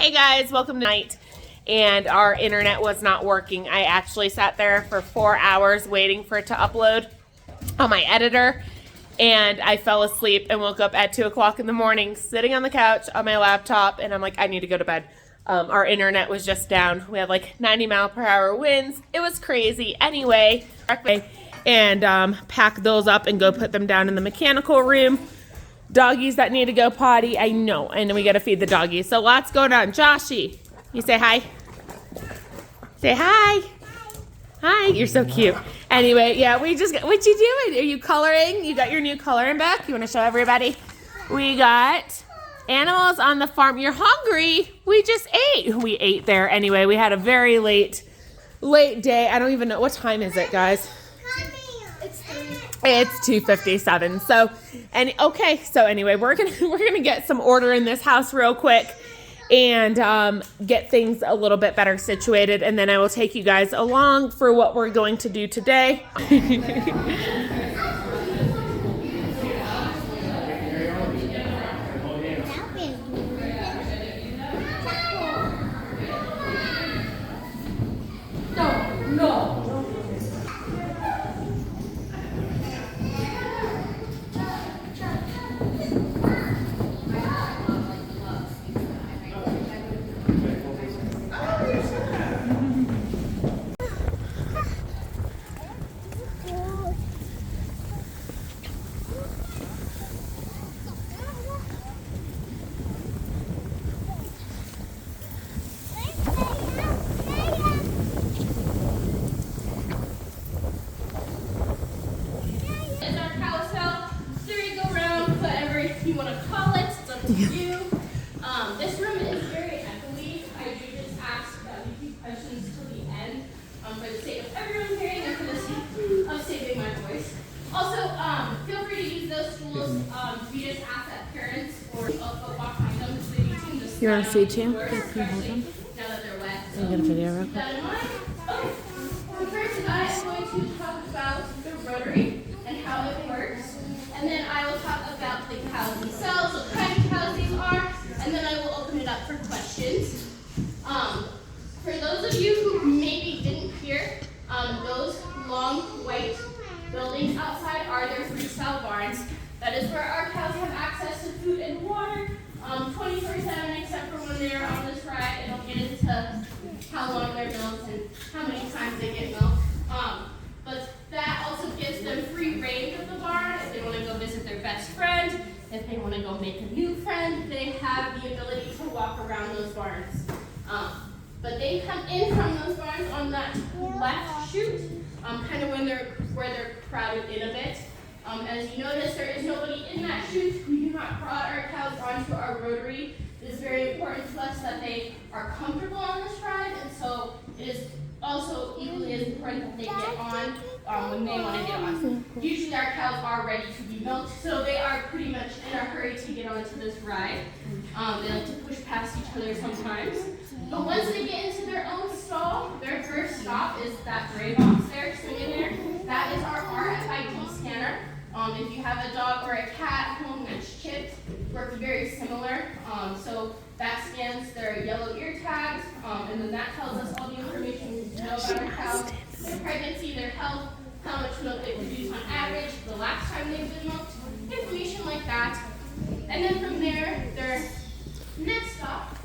Hey guys, welcome tonight. And our internet was not working. I actually sat there for 4 hours waiting for it to upload on my editor, and I fell asleep and woke up at 2 o'clock in the morning sitting on the couch on my laptop, and I'm like, I need to go to bed. Our internet was just down. We had like 90-mile-per-hour winds. It was crazy. Anyway, and pack those up and go put them down in the mechanical room. Doggies that need to go potty, I know, and then we got to feed the doggies. So lots going on. Joshy, you say hi. Say hi. Hi, you're so cute. Anyway, yeah, what you doing? Are you coloring? You got your new coloring book? You want to show everybody? We got animals on the farm. You're hungry? We just ate. We ate there. Anyway, we had a very late day. I don't even know. What time is it, guys? It's 2:57. So anyway, we're gonna get some order in this house real quick and get things a little bit better situated, and then I will take you guys along for what we're going to do today. No. You want to call it, it's up to you. This room is very echoey. I do just ask that we keep questions till the end for the sake of everyone hearing and for the sake of saving my voice. Also, feel free to use those stools. We just ask that parents or folks walk behind them so you can just. You want to see too? Can you hold them? Now that they're wet. So get a video real quick. That in mind. Okay. So first, I am going to talk about the rotary and how it works. And then I will talk about the cows themselves, what kind of cows these are, and then I will open it up for questions. For those of you who maybe didn't hear, those long white buildings outside are their freestyle barns. That is where our cows have access to food and water 24/7, except for when they're on this ride. It'll get into how long they're milked and how many times they get milked. But that also gives them free range of the barn. If they want to go visit their best friend, if they want to go make a new friend, they have the ability to walk around those barns. But they come in from those barns on that left chute, kind of where they're crowded in a bit. As you notice, there is nobody in that chute. We do not prod our cows onto our rotary. It is very important to us that they are comfortable on this ride, and so it is also equally as important that they get on when they want to get on. Usually our cows are ready to be milked, so they are pretty much in a hurry to get onto this ride. They like to push past each other sometimes. But once they get into their own stall, their first stop is that gray box there, swinging there. That is our RFID scanner. If you have a dog or a cat at home that's chipped, works very similar. So that scans their yellow ear tags, and then that tells us all the information we need to know about our cows, their pregnancy, their health, how much milk they produce on average, the last time they've been milked, information like that. And then from there, their next stop,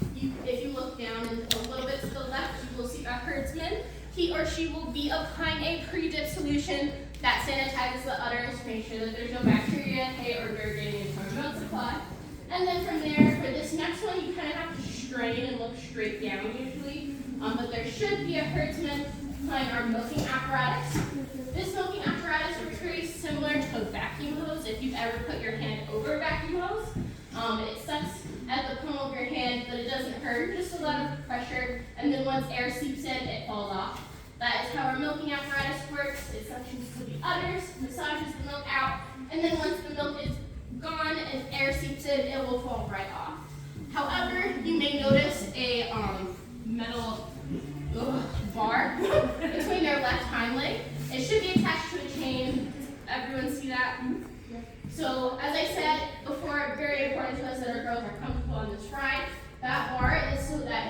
if you look down and a little bit to the left, you will see a herdsman. He or she will be applying a pre-dip solution that sanitizes the udders to make sure that there's no bacteria, hay, or dirt getting into our milk supply. And then from there, for this next one, you kind of have to strain and look straight down usually. But there should be a herdsman applying our milking apparatus. This milking apparatus works very similar to a vacuum hose. If you've ever put your hand over a vacuum hose, it sucks at the palm of your hand, but it doesn't hurt, just a lot of pressure. And then once air seeps in, it falls off. That is how our milking apparatus works. It suctions to the udders, massages the milk out, and then once the milk is gone and air seeps in, it will fall right off. However, you may notice a metal bar between their left hind leg. It should be attached to a chain. Does everyone see that? So, as I said before, very important to us that our girls are comfortable on this ride. That bar is so that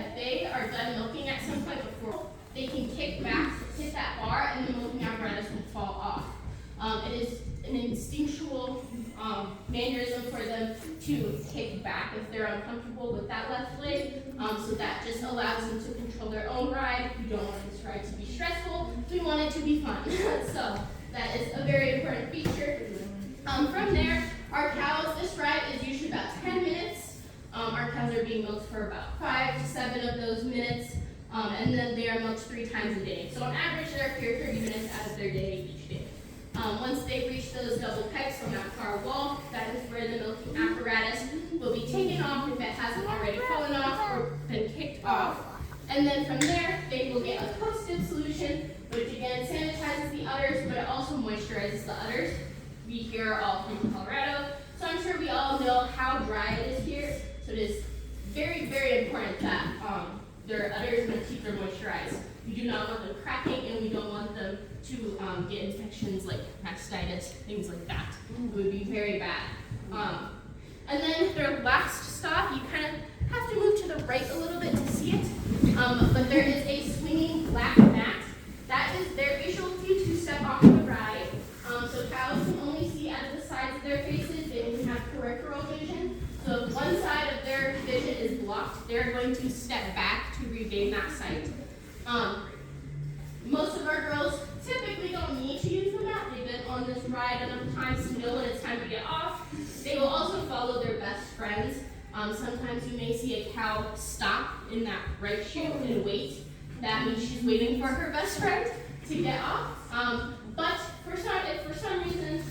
if they're uncomfortable with that left leg. So that just allows them to control their own ride. We don't want this ride to be stressful. We want it to be fun. So that is a very important feature. From there, our cows, this ride is usually about 10 minutes. Our cows are being milked for about 5 to 7 of those minutes. And then they are milked 3 times a day. So on average, they're here 30 minutes out of their day each day. Once they reach those double pipes from that far wall, that is where the milking apparatus will be taken off if it hasn't already fallen off or been kicked off. And then from there, they will get a post-dip solution, which again sanitizes the udders, but it also moisturizes the udders. We here are all from Colorado, so I'm sure we all know how dry it is here. So it is very, very important that their udders and their teeth are moisturized. We do not want them cracking, and we don't want them to get infections like mastitis, things like that. It would be very bad. And then their last stop, you kind of have to move to the right a little bit to see it. But there is a swinging black mat. That is their visual cue to step off the ride. So cows can only see out of the sides of their faces. They don't have peripheral vision. So if one side of their vision is blocked, they're going to step back to regain that sight. Most of our girls typically don't need to use the mat. They've been on this ride enough times to know when it's time to get off. They will also follow their best friends. Sometimes you may see a cow stop in that right chute and wait. That means she's waiting for her best friend to get off. But if for some reason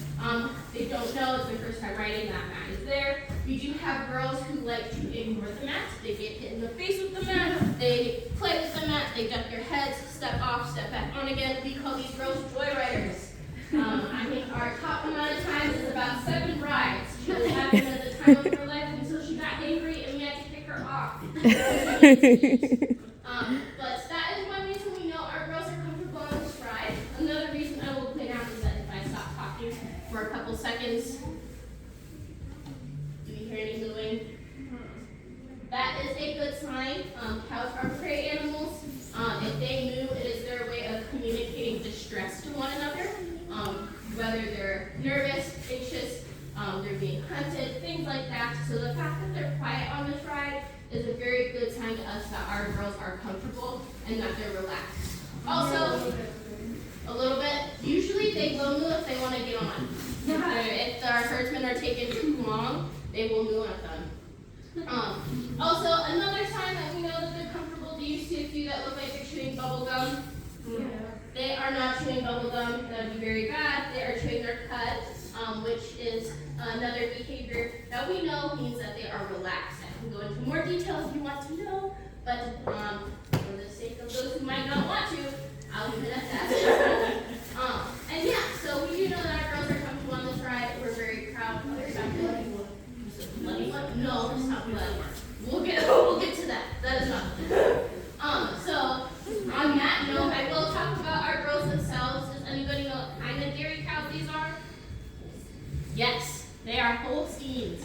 they don't know it's their first time riding, that mat is there. We do have girls who like to ignore the mat. They get hit in the face with the mat. They play with the mat. They duck their heads, step off, step back on again. We call these girls joyriders. I think our top amount of times is about 7 rides. She was having at the time of her life until she got angry and we had to kick her off. But that is one reason we know our girls are comfortable on this ride. Another reason I will point out is that if I stop talking for a couple seconds, do we hear any mooing? That is a good sign. Cows are prey animals. If they moo, it is their way of communicating distress to one another. Whether they're nervous, anxious, they're being hunted, things like that. So the fact that they're quiet on this ride is a very good sign to us that our girls are comfortable and that they're relaxed. Also, a little bit, usually they will moo if they want to get on. If our herdsmen are taking too long, they will moo at them. Also, another sign that we know that they're comfortable, do you see a few that look like they're chewing bubble gum? Yeah. They are not chewing bubble gum. That would be very bad. They are chewing their cud, which is another behavior that we know means that they are relaxed. I can go into more detail if you want to know, but for the sake of those who might not want to, I'll leave it at that. And yeah, so we do know that our girls are comfortable on this ride. We're very proud of their bloody one? No, it's not bloody. We'll get to that. That is not. So on that note, I will talk about our girls themselves. Does anybody know what kind of dairy cows these are? Yes, they are Holsteins.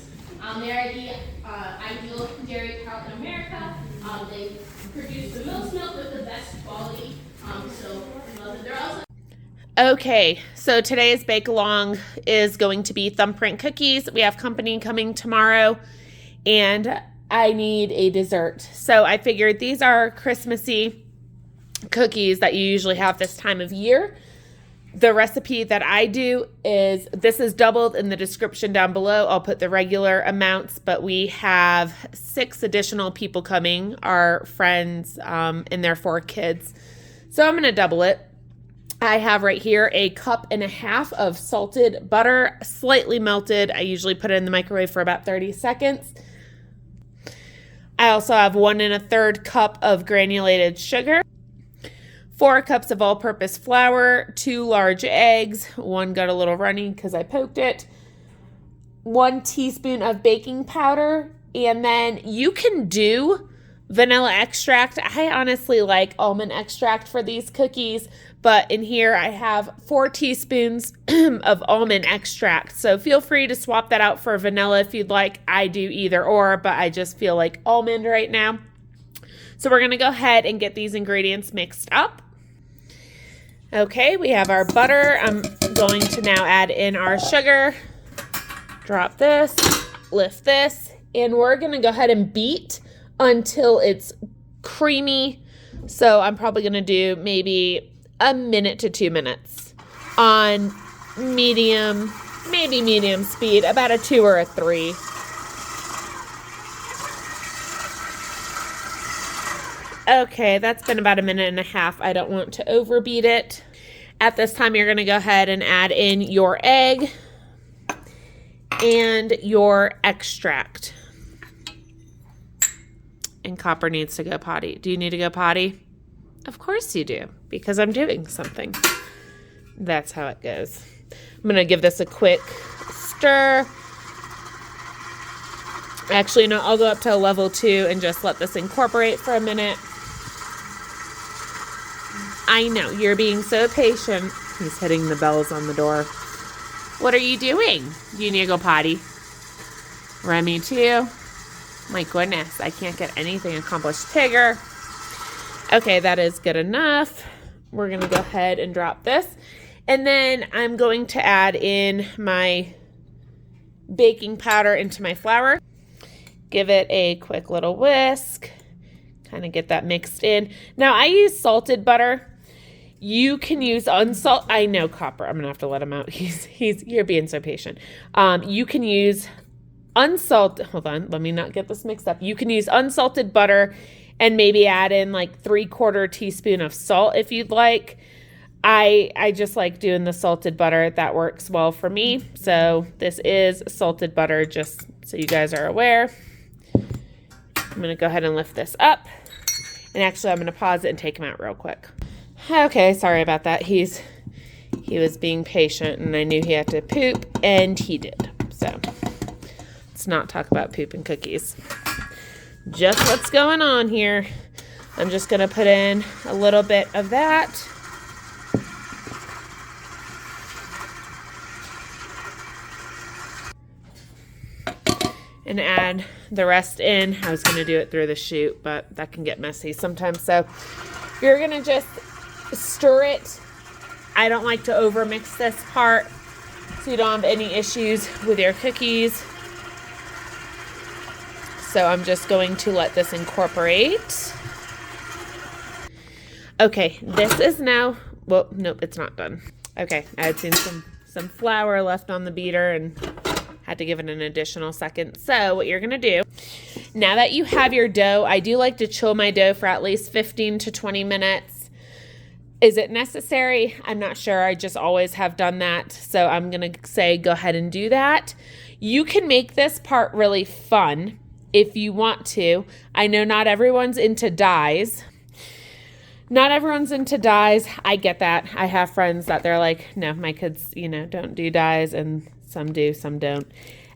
They are the ideal dairy cow in America. They produce the most milk with the best quality. So they're also. Okay, so today's bake along is going to be Thumbprint cookies. We have company coming tomorrow, and I need a dessert. So I figured these are Christmassy cookies that you usually have this time of year. The recipe that I do is, this is doubled in the description down below. I'll put the regular amounts, but we have 6 additional people coming, our friends and their 4 kids. So I'm going to double it. I have right here a 1.5 cups of salted butter, slightly melted. I usually put it in the microwave for about 30 seconds. I also have 1 1/3 cup of granulated sugar, 4 cups of all-purpose flour, 2 large eggs. One got a little runny because I poked it. 1 teaspoon of baking powder, and then you can do vanilla extract. I honestly like almond extract for these cookies, but in here I have 4 teaspoons of almond extract. So feel free to swap that out for vanilla if you'd like. I do either or, but I just feel like almond right now. So we're going to go ahead and get these ingredients mixed up. Okay, we have our butter. I'm going to now add in our sugar. Drop this, lift this, and we're gonna go ahead and beat until it's creamy. So I'm probably gonna do maybe a minute to 2 minutes on medium, maybe medium speed, about a 2 or a 3. Okay, that's been about a minute and a half. I don't want to overbeat it. At this time, you're going to go ahead and add in your egg and your extract. And Copper needs to go potty. Do you need to go potty? Of course you do, because I'm doing something. That's how it goes. I'm going to give this a quick stir. Actually, no, I'll go up to a level 2 and just let this incorporate for a minute. I know, you're being so patient. He's hitting the bells on the door. What are you doing? Do you need to go potty? Remy too? My goodness, I can't get anything accomplished. Tigger. Okay, that is good enough. We're going to go ahead and drop this. And then I'm going to add in my baking powder into my flour. Give it a quick little whisk. Kind of get that mixed in. Now, I use salted butter. You can use unsalted. I know, Copper. I'm going to have to let him out. You're being so patient. You can use unsalted. Hold on. Let me not get this mixed up. You can use unsalted butter and maybe add in like 3/4 teaspoon of salt if you'd like. I just like doing the salted butter. That works well for me. So this is salted butter, just so you guys are aware. I'm going to go ahead and lift this up. And actually, I'm going to pause it and take him out real quick. Okay, sorry about that. He was being patient, and I knew he had to poop, and he did. So let's not talk about poop and cookies. Just what's going on here. I'm just going to put in a little bit of that. And add the rest in. I was going to do it through the chute, but that can get messy sometimes. So you're going to just stir it. I don't like to overmix this part so you don't have any issues with your cookies. So I'm just going to let this incorporate. Okay, this is now, well, nope, it's not done. Okay, I had seen some flour left on the beater and had to give it an additional second. So what you're going to do, now that you have your dough, I do like to chill my dough for at least 15 to 20 minutes. Is it necessary? I'm not sure. I just always have done that. So I'm going to say go ahead and do that. You can make this part really fun if you want to. I know not everyone's into dyes. Not everyone's into dyes. I get that. I have friends that they're like, no, my kids, don't do dyes, and some do, some don't.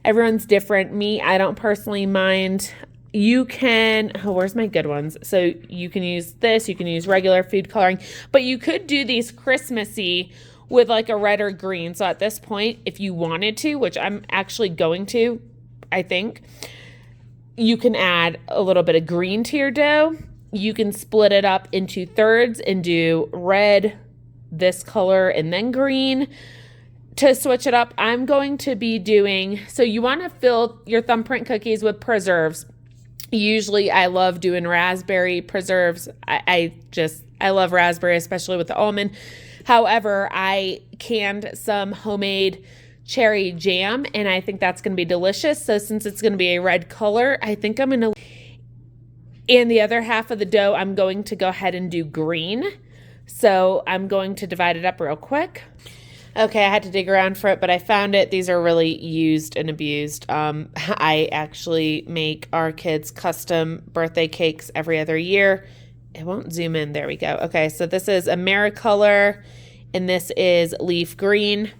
Everyone's different. Me, I don't personally mind. You can, where's my good ones? So you can use this, you can use regular food coloring, but you could do these Christmassy with like a red or green. So at this point, if you wanted to, which I'm actually going to, I think, you can add a little bit of green to your dough. You can split it up into thirds and do red, this color, and then green. To switch it up, I'm going to be doing, so you want to fill your Thumbprint cookies with preserves. Usually I love doing raspberry preserves. I love raspberry, especially with the almond. However, I canned some homemade cherry jam, and I think that's going to be delicious. So since it's going to be a red color, I think I'm going to, and the other half of the dough, I'm going to go ahead and do green. So I'm going to divide it up real quick. Okay, I had to dig around for it, but I found it. These are really used and abused. I actually make our kids custom birthday cakes every other year. It won't zoom in. There we go. Okay, so this is AmeriColor, and this is leaf green.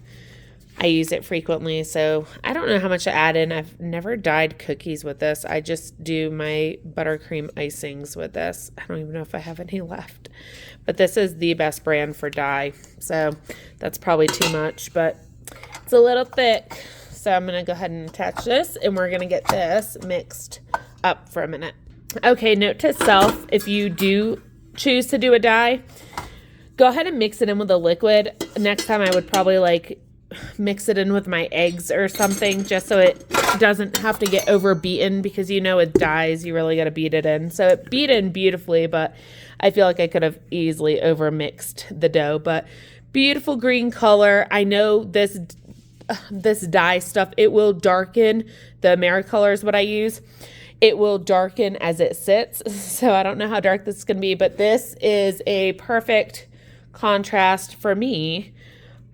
I use it frequently, so I don't know how much to add in. I've never dyed cookies with this. I just do my buttercream icings with this. I don't even know if I have any left. But this is the best brand for dye, so that's probably too much, but it's a little thick. So I'm going to go ahead and attach this, and we're going to get this mixed up for a minute. Okay, note to self, if you do choose to do a dye, go ahead and mix it in with a liquid. Next time I would probably mix it in with my eggs or something just so it doesn't have to get over beaten, because you know with dyes you really got to beat it in. So it beat in beautifully, but I feel like I could have easily over mixed the dough. But beautiful green color. I know this dye stuff, it will darken. The AmeriColor is what I use. It will darken as it sits. So I don't know how dark this is going to be, but this is a perfect contrast for me.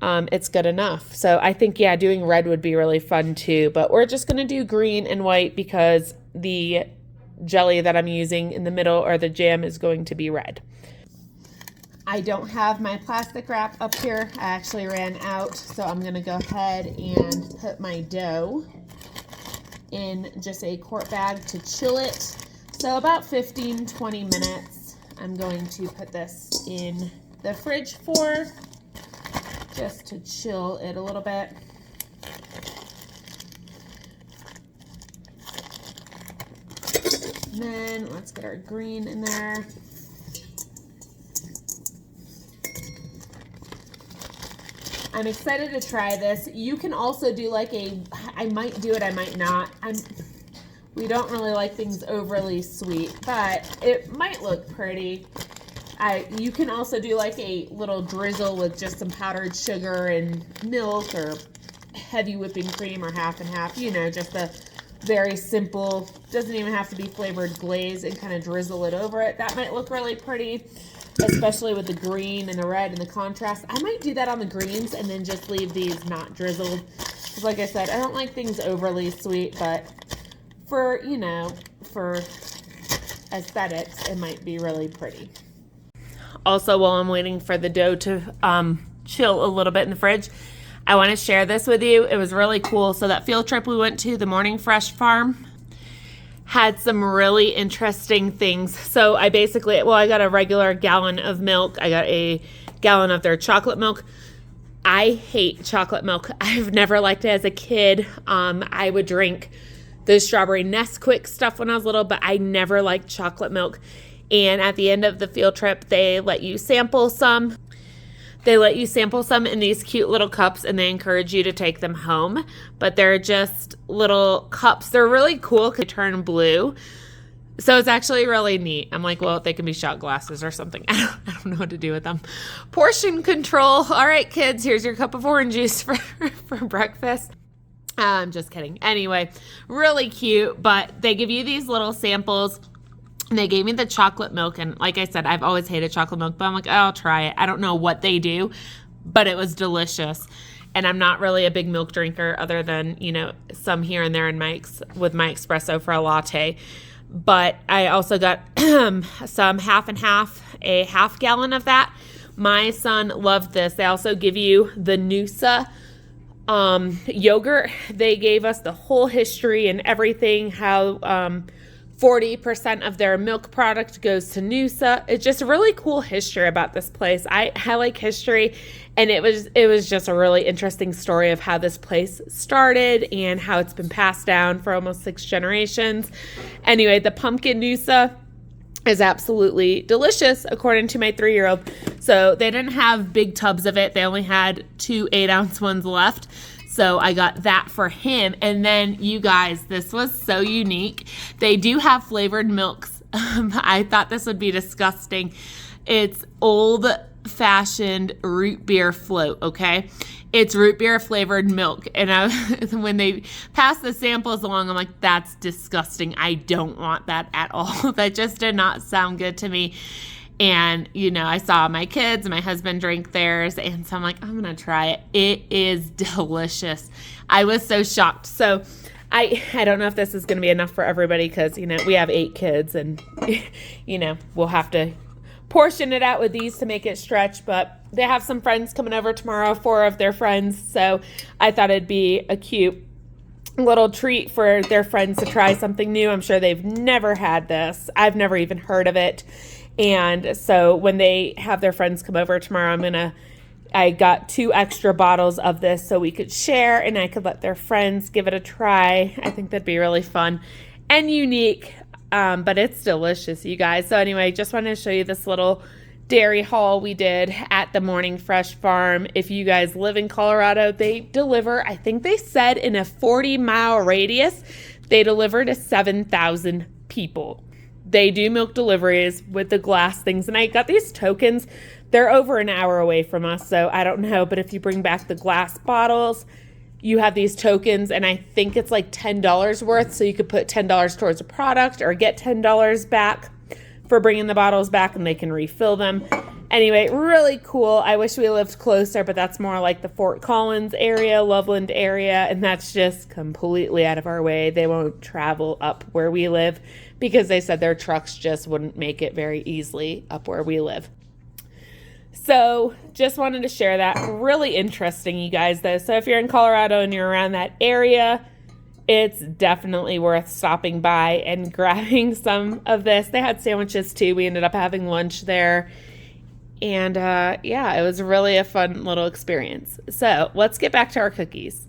It's good enough. So I think, yeah, doing red would be really fun too, but we're just going to do green and white because the jelly that I'm using in the middle, or the jam, is going to be red. I don't have my plastic wrap up here. I actually ran out, so I'm going to go ahead and put my dough in just a quart bag to chill it. So about 15-20 minutes. I'm going to put this in the fridge for just to chill it a little bit. And then let's get our green in there. I'm excited to try this. You can also do like I might do it, I might not. We don't really like things overly sweet, but it might look pretty. You can also do like a little drizzle with just some powdered sugar and milk, or heavy whipping cream, or half and half, you know, just a very simple, doesn't even have to be flavored glaze, and kind of drizzle it over it. That might look really pretty, especially with the green and the red and the contrast. I might do that on the greens and then just leave these not drizzled. Because like I said, I don't like things overly sweet, but for, you know, for aesthetics, it might be really pretty. Also, while I'm waiting for the dough to chill a little bit in the fridge, I want to share this with you. It was really cool. So that field trip we went to, the Morning Fresh farm, had some really interesting things. So I got a regular gallon of milk. I got a gallon of their chocolate milk. I hate chocolate milk. I've never liked it as a kid. I would drink the strawberry Nesquik stuff when I was little, but I never liked chocolate milk. And at the end of the field trip, they let you sample some. They let you sample some in these cute little cups, and they encourage you to take them home. But they're just little cups. They're really cool because they turn blue. So it's actually really neat. I'm like, well, they can be shot glasses or something. I don't know what to do with them. Portion control. All right, kids, here's your cup of orange juice for breakfast. I'm just kidding. Anyway, really cute. But they give you these little samples. And they gave me the chocolate milk, and like I said, I've always hated chocolate milk, but I'm like, oh, I'll try it. I don't know what they do, but it was delicious. And I'm not really a big milk drinker, other than, you know, some here and there with my espresso for a latte. But I also got some half and half, a half gallon of that. My son loved this. They also give you the Noosa yogurt. They gave us the whole history and everything, how 40% of their milk product goes to Noosa. It's just a really cool history about this place. I like history, and it was just a really interesting story of how this place started and how it's been passed down for almost 6 generations. Anyway, the pumpkin Noosa is absolutely delicious, according to my 3-year-old. So they didn't have big tubs of it. They only had 2 8-ounce ones left. So I got that for him. And then, you guys, this was so unique. They do have flavored milks. I thought this would be disgusting. It's old-fashioned root beer float, okay? It's root beer flavored milk. And when they passed the samples along, I'm like, that's disgusting. I don't want that at all. That just did not sound good to me. And, you know, I saw my kids, my husband drink theirs, and so I'm like, I'm going to try it. It is delicious. I was so shocked. So I don't know if this is going to be enough for everybody, because, you know, we have 8 kids, and, you know, we'll have to portion it out with these to make it stretch. But they have some friends coming over tomorrow, 4 of their friends. So I thought it'd be a cute little treat for their friends to try something new. I'm sure they've never had this. I've never even heard of it. And so when they have their friends come over tomorrow, I got 2 extra bottles of this so we could share, and I could let their friends give it a try. I think that'd be really fun and unique, but it's delicious, you guys. So anyway, just wanted to show you this little dairy haul we did at the Morning Fresh Farm. If you guys live in Colorado, they deliver, I think they said in a 40-mile radius, they deliver to 7,000 people. They do milk deliveries with the glass things, and I got these tokens. They're over an hour away from us, so I don't know, but if you bring back the glass bottles, you have these tokens, and I think it's like $10 worth, so you could put $10 towards a product or get $10 back for bringing the bottles back, and they can refill them. Anyway, really cool. I wish we lived closer, but that's more like the Fort Collins area, Loveland area, and that's just completely out of our way. They won't travel up where we live because they said their trucks just wouldn't make it very easily up where we live. So just wanted to share that. Really interesting, you guys, though. So if you're in Colorado and you're around that area, it's definitely worth stopping by and grabbing some of this. They had sandwiches too. We ended up having lunch there. And yeah, it was really a fun little experience. So let's get back to our cookies.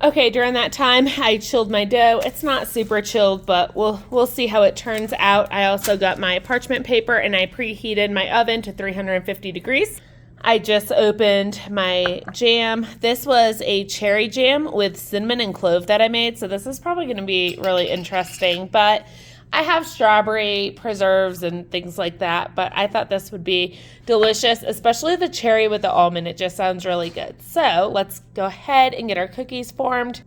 Okay, during that time, I chilled my dough. It's not super chilled, but we'll see how it turns out. I also got my parchment paper and I preheated my oven to 350 degrees. I just opened my jam. This was a cherry jam with cinnamon and clove that I made, so this is probably going to be really interesting. But I have strawberry preserves and things like that, but I thought this would be delicious, especially the cherry with the almond. It just sounds really good. So let's go ahead and get our cookies formed.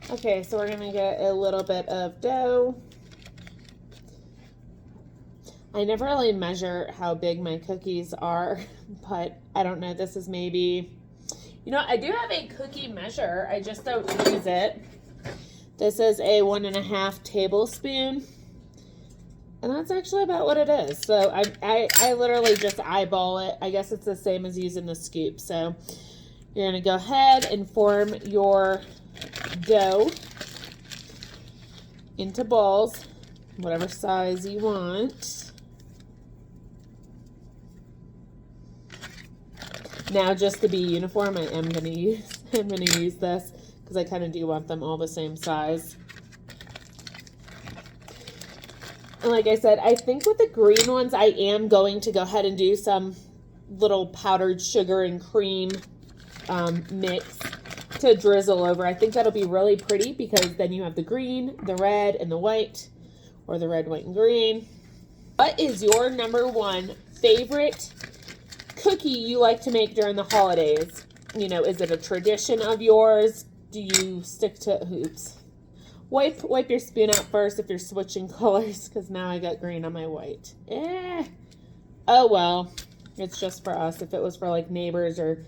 Okay, so we're going to get a little bit of dough. I never really measure how big my cookies are, but I don't know. This is maybe, you know, I do have a cookie measure. I just don't use it. This is a 1.5 tablespoon, and that's actually about what it is. So I literally just eyeball it. I guess it's the same as using the scoop. So you're going to go ahead and form your dough into balls, whatever size you want. Now, just to be uniform, I'm going to use this because I kind of do want them all the same size. And like I said, I think with the green ones, I am going to go ahead and do some little powdered sugar and cream mix to drizzle over. I think that'll be really pretty because then you have the green, the red, and the white, or the red, white, and green. What is your number one favorite cookie you like to make during the holidays? You know, is it a tradition of yours? Do you stick to hoops? Wipe your spoon out first if you're switching colors, because now I got green on my white. Oh well, it's just for us. If it was for like neighbors or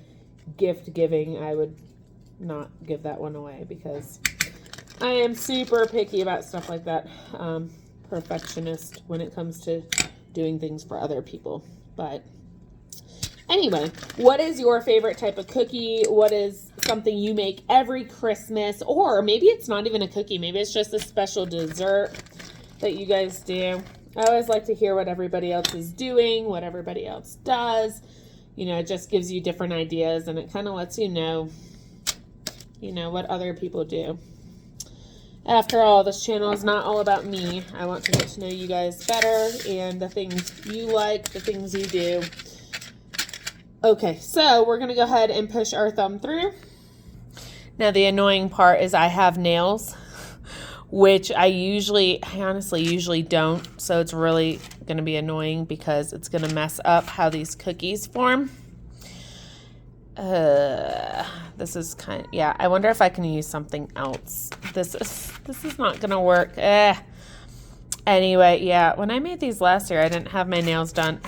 gift giving, I would not give that one away because I am super picky about stuff like that. Perfectionist when it comes to doing things for other people. But anyway, what is your favorite type of cookie? What is something you make every Christmas? Or maybe it's not even a cookie. Maybe it's just a special dessert that you guys do. I always like to hear what everybody else is doing, what everybody else does. You know, it just gives you different ideas and it kind of lets you know, what other people do. After all, this channel is not all about me. I want to get to know you guys better and the things you like, the things you do. Okay, so we're going to go ahead and push our thumb through. Now, the annoying part is I have nails, which I honestly usually don't. So it's really going to be annoying because it's going to mess up how these cookies form. This is yeah, I wonder if I can use something else. This is not going to work. Anyway, yeah, when I made these last year, I didn't have my nails done.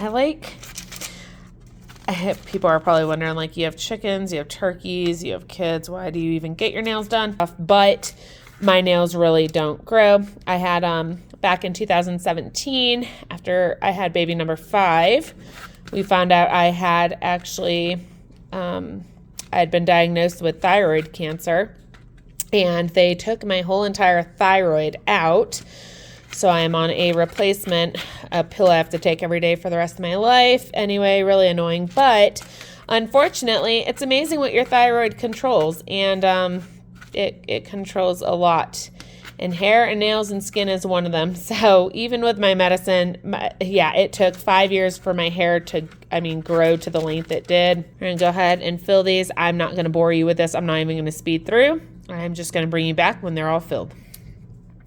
People are probably wondering, like, you have chickens, you have turkeys, you have kids. Why do you even get your nails done? But my nails really don't grow. I had, back in 2017, after I had baby number 5, we found out I had actually, I had been diagnosed with thyroid cancer, and they took my whole entire thyroid out. So I am on a replacement, a pill I have to take every day for the rest of my life. Anyway, really annoying. But unfortunately, it's amazing what your thyroid controls. And it controls a lot. And hair and nails and skin is one of them. So even with my medicine, it took 5 years for my hair to, grow to the length it did. We're going to go ahead and fill these. I'm not going to bore you with this. I'm not even going to speed through. I'm just going to bring you back when they're all filled.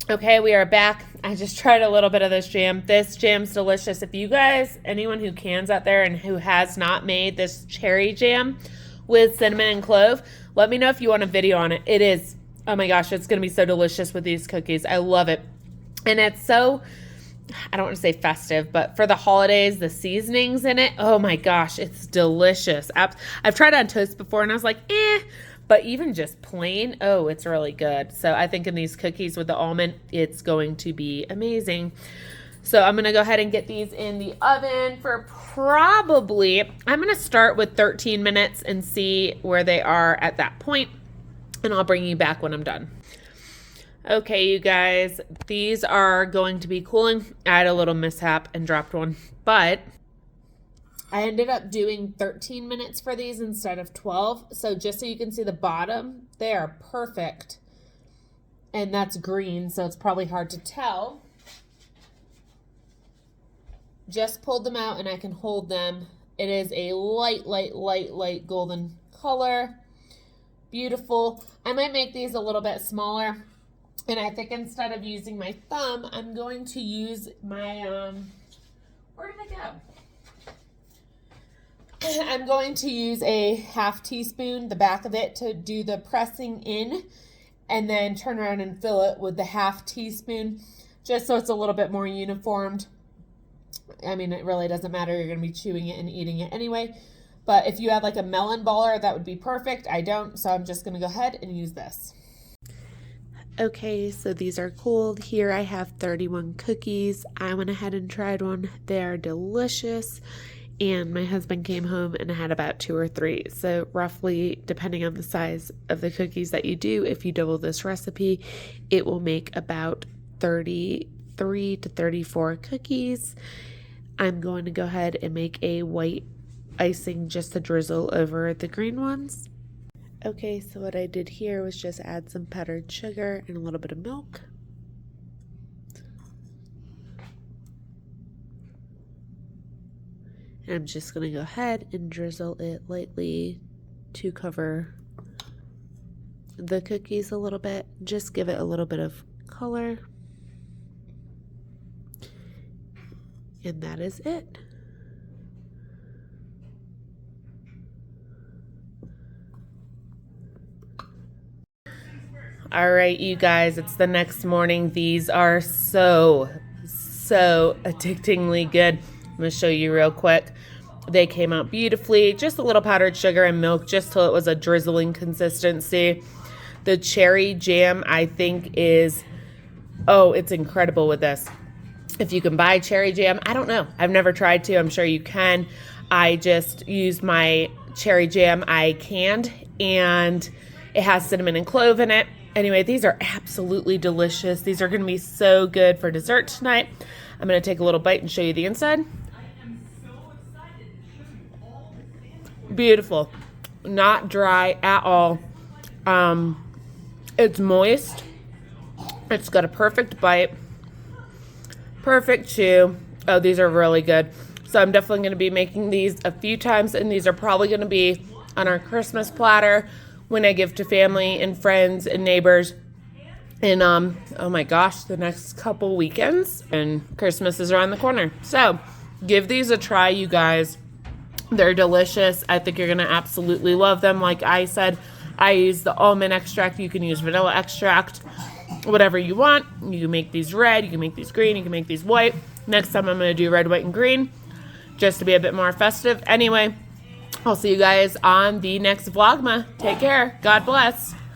Okay, we are back. I just tried a little bit of this jam. This jam's delicious. If you guys, anyone who cans out there and who has not made this cherry jam with cinnamon and clove, let me know if you want a video on it. It is, oh my gosh, it's going to be so delicious with these cookies. I love it. And it's so, I don't want to say festive, but for the holidays, the seasonings in it, oh my gosh, it's delicious. I've tried it on toast before and I was like, but even just plain, oh, it's really good. So I think in these cookies with the almond, it's going to be amazing. So I'm going to go ahead and get these in the oven for probably, I'm going to start with 13 minutes and see where they are at that point, and I'll bring you back when I'm done. Okay, you guys, these are going to be cooling. I had a little mishap and dropped one, but I ended up doing 13 minutes for these instead of 12. So just so you can see the bottom, they are perfect. And that's green, so it's probably hard to tell. Just pulled them out and I can hold them. It is a light golden color. Beautiful. I might make these a little bit smaller. And I think instead of using my thumb, I'm going to use my, where did I go? I'm going to use a half teaspoon, the back of it, to do the pressing in, and then turn around and fill it with the half teaspoon, just so it's a little bit more uniformed. It really doesn't matter. You're going to be chewing it and eating it anyway. But if you had like a melon baller, that would be perfect. I don't, so I'm just going to go ahead and use this. Okay, so these are cooled. Here I have 31 cookies. I went ahead and tried one. They are delicious. And my husband came home and had about 2 or 3. So roughly, depending on the size of the cookies that you do, if you double this recipe, it will make about 33 to 34 cookies. I'm going to go ahead and make a white icing just to drizzle over the green ones. Okay, so what I did here was just add some powdered sugar and a little bit of milk. And I'm just going to go ahead and drizzle it lightly to cover the cookies a little bit. Just give it a little bit of color. And that is it. All right, you guys, it's the next morning. These are so addictingly good. I'm going to show you real quick. They came out beautifully. Just a little powdered sugar and milk just till it was a drizzling consistency. The cherry jam, I think, is, it's incredible with this. If you can buy cherry jam, I don't know. I've never tried to. I'm sure you can. I just used my cherry jam I canned, and it has cinnamon and clove in it. Anyway, these are absolutely delicious. These are going to be so good for dessert tonight. I'm going to take a little bite and show you the inside. Beautiful. Not dry at all. It's moist. It's got a perfect bite. Perfect chew. Oh, these are really good. So I'm definitely going to be making these a few times, and these are probably going to be on our Christmas platter when I give to family and friends and neighbors. And oh my gosh, the next couple weekends, and Christmas is around the corner. So give these a try, you guys. They're delicious. I think you're gonna absolutely love them. Like I said, I use the almond extract. You can use vanilla extract, whatever you want. You can make these red, you can make these green, you can make these white. Next time I'm gonna do red, white, and green, just to be a bit more festive. Anyway, I'll see you guys on the next Vlogma. Take care. God bless.